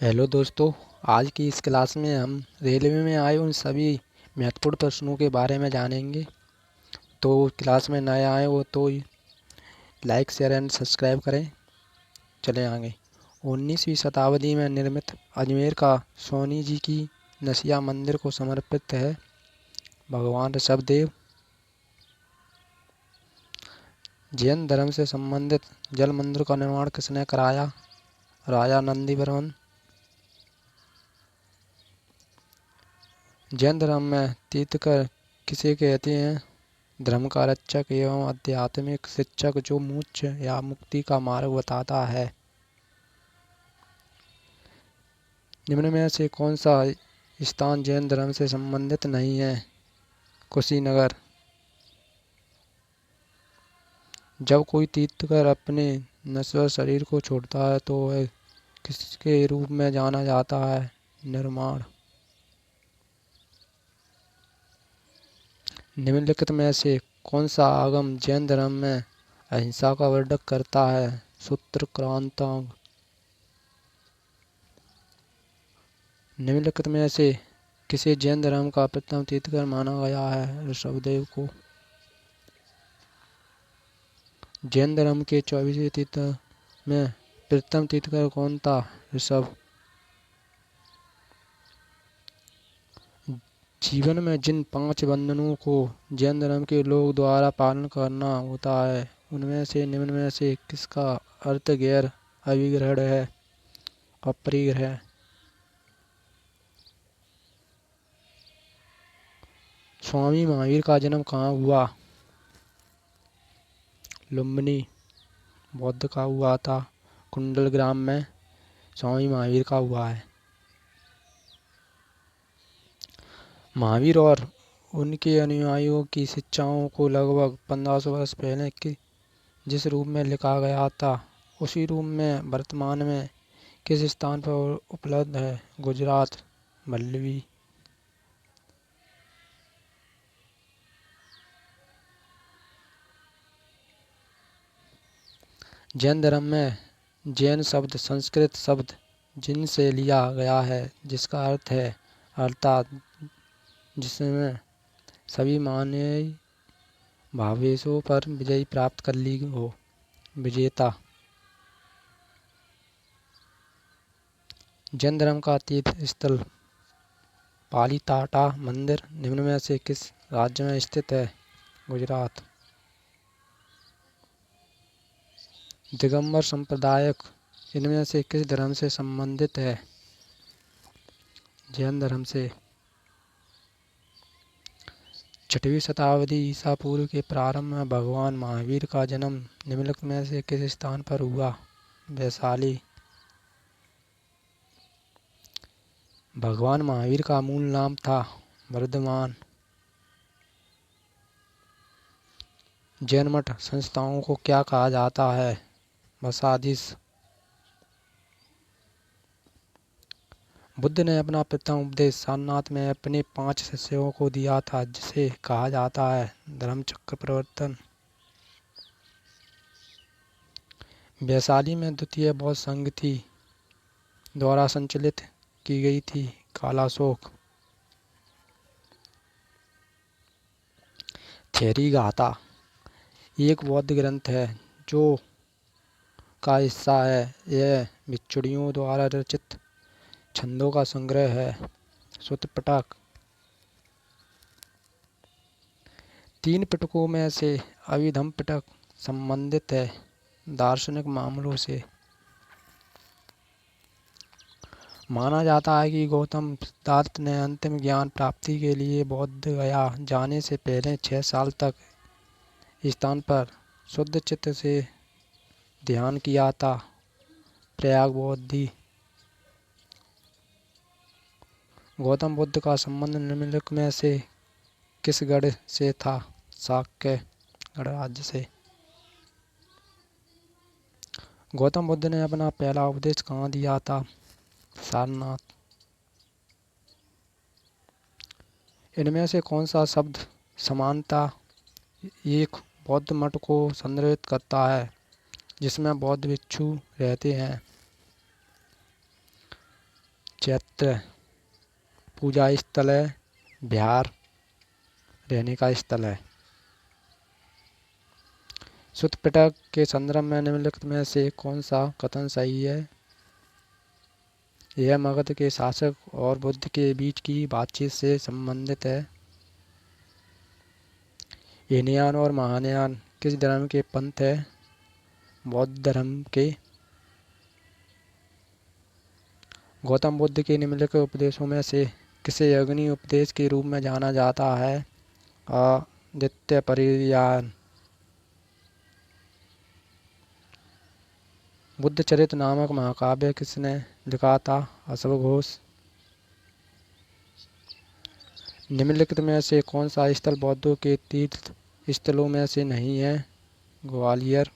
Hello दोस्तों। आज की इस क्लास में हम रेलवे में आए उन सभी महत्वपूर्ण प्रश्नों के बारे में जानेंगे। तो क्लास में नए आए हो तो लाइक शेयर एंड सब्सक्राइब करें। चले आगे। 19वीं शताब्दी में निर्मित अजमेर का सोनी जी की नसिया मंदिर को समर्पित है। भगवान ऋषभदेव। जैन धर्म से संबंधित जल मंदिर का निर्माण किसने कराया? राजा नंदीवर्मन। जैन धर्म में तीर्थंकर किसे कहते हैं? धर्म का रक्षक एवं आध्यात्मिक शिक्षक जो मोक्ष या मुक्ति का मार्ग बताता है। निम्न में से कौन सा स्थान जैन धर्म से संबंधित नहीं है? कुशीनगर। जब कोई तीर्थंकर अपने नश्वर शरीर को छोड़ता है तो वह किसके रूप में जाना जाता है? निर्माण। निम्नलिखित में से कौन सा आगम जैन धर्म में अहिंसा का वर्णन करता है? सूत्रकांतांग। निम्नलिखित में से किसे जैन धर्म का प्रथम तीर्थंकर माना गया है? ऋषभदेव को। जैन धर्म के 24 तीर्थंकर में प्रथम तीर्थंकर कौन था? ऋषभ। जीवन में जिन 5 बंधनों को जैन धर्म के लोग द्वारा पालन करना होता है उनमें से निम्न में से किसका अर्थ गैर अभिग्रहण है? अपरिग्रह। स्वामी महावीर का जन्म कहाँ हुआ? लुम्बिनी। बौद्ध का हुआ था कुंडलग्राम में। स्वामी महावीर का हुआ है। महावीर और उनके अनुयायियों की शिक्षाओं को लगभग 1500 वर्ष पहले जिस रूप में लिखा गया था उसी रूप में वर्तमान में किस स्थान पर उपलब्ध है? गुजरात। मल्लवी। जैन धर्म में जैन शब्द संस्कृत शब्द जिन से लिया गया है जिसका अर्थ है अर्थात जिसमें सभी माने भावेशों पर विजय प्राप्त कर ली हो। विजेता। जैन धर्म का तीर्थ स्थल पालीताटा मंदिर निम्न में से किस राज्य में स्थित है? गुजरात। दिगंबर संप्रदायक इनमें से किस धर्म से संबंधित है? जैन धर्म से। 6वीं शताब्दी ईसा पूर्व के प्रारंभ में भगवान महावीर का जन्म निम्नलिखित में से किस स्थान पर हुआ? वैशाली। भगवान महावीर का मूल नाम था वर्धमान। जैन मठ संस्थाओं को क्या कहा जाता है? मसाजिद। बुद्ध ने अपना प्रथम उपदेश सारनाथ में अपने 5 शिष्यों को दिया था जिसे कहा जाता है धर्मचक्र प्रवर्तन। वैशाली में द्वितीय बौद्ध संघ थी द्वारा संचालित की गई थी कालाशोक। थेरी गाथा एक बौद्ध ग्रंथ है जो का हिस्सा है। यह भिक्षुणियों द्वारा रचित छंदों का संग्रह है। सूत्र पिटक। 3 पिटकों में से अभिधम्म पिटक संबंधित है दार्शनिक मामलों से। माना जाता है कि गौतम सिद्धार्थ ने अंतिम ज्ञान प्राप्ति के लिए बौद्ध गया जाने से पहले 6 साल तक स्थान पर शुद्ध चित्त से ध्यान किया था। प्रयाग बोधि। गौतम बुद्ध का संबंध निम्नलिखित में से किस गढ़ से था? शाक्य गणराज्य से। गौतम बुद्ध ने अपना पहला उपदेश कहाँ दिया था? सारनाथ। इनमें से कौन सा शब्द समानता एक बौद्ध मठ को संदर्भित करता है जिसमें बौद्ध भिक्षु रहते हैं? चैत्य पूजा स्थल है, विहार रहने का स्थल है। सुत्त पिटक के संदर्भ में निम्नलिखित में से कौन सा कथन सही है? यह मगध के शासक और बुद्ध के बीच की बातचीत से संबंधित है। हीनयान और महायान किस धर्म के पंथ है? बौद्ध धर्म के। गौतम बुद्ध के निम्नलिखित उपदेशों में से किसे अग्नि उपदेश के रूप में जाना जाता है? आदित्य परियान। बुद्धचरित नामक महाकाव्य किसने लिखा था? अश्वघोष। निम्नलिखित में से कौन सा स्थल बौद्धों के तीर्थ स्थलों में से नहीं है? ग्वालियर।